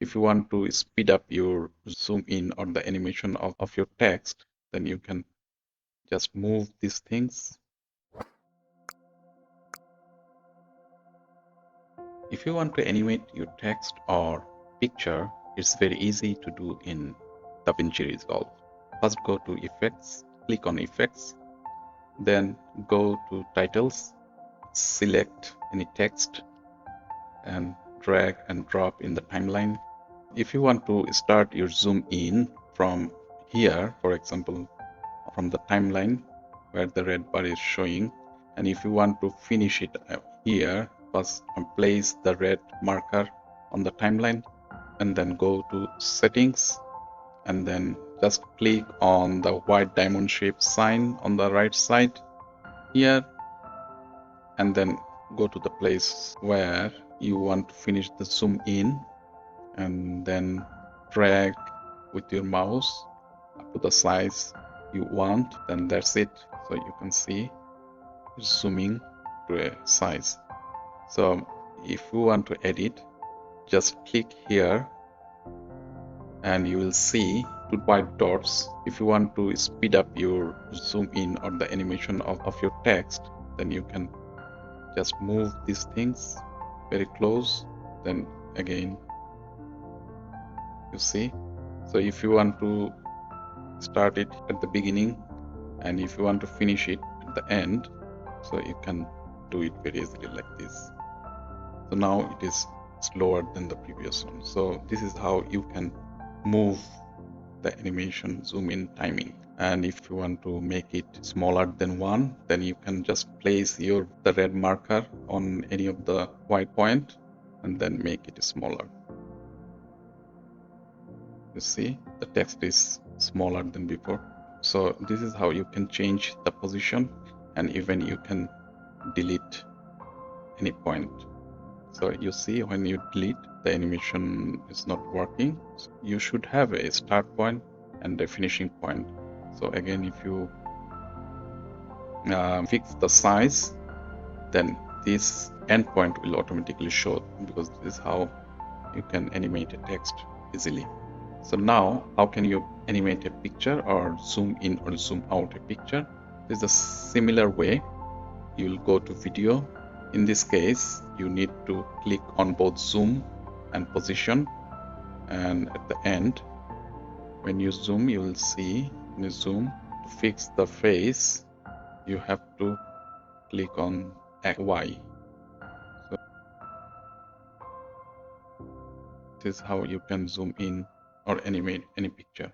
If you want to speed up your zoom in or the animation of your text, then you can just move these things. If you want to animate your text or picture, it's very easy to do in DaVinci Resolve. First go to Effects, click on Effects, then go to Titles, select any text and drag and drop in the timeline. If you want to start your zoom in from here, for example, from the timeline where the red bar is showing, and if you want to finish it here, first place the red marker on the timeline and then go to settings and then just click on the white diamond shape sign on the right side here, and then go to the place where you want to finish the zoom in and then drag with your mouse up to the size you want. Then that's it. So you can see zooming to a size. So if you want to edit, just click here and you will see two white dots. If you want to speed up your zoom in or the animation of your text, then you can just move these things very close. Then again, you see. So if you want to start it at the beginning and if you want to finish it at the end, so you can do it very easily like this. So now it is slower than the previous one. So this is how you can move the animation zoom in timing. And if you want to make it smaller than 1, then you can just place the red marker on any of the white point and then make it smaller. You see, the text is smaller than before. So this is how you can change the position, and even you can delete any point. So you see, when you delete, the animation is not working. So you should have a start point and a finishing point. So again, if you fix the size, then this endpoint will automatically show, because this is how you can animate a text easily. So now, how can you animate a picture or zoom in or zoom out a picture? There's a similar way. You'll go to video. In this case, you need to click on both zoom and position. And at the end, when you zoom, you will see, when you zoom, to fix the face, you have to click on Y. So this is how you can zoom in or animate any picture.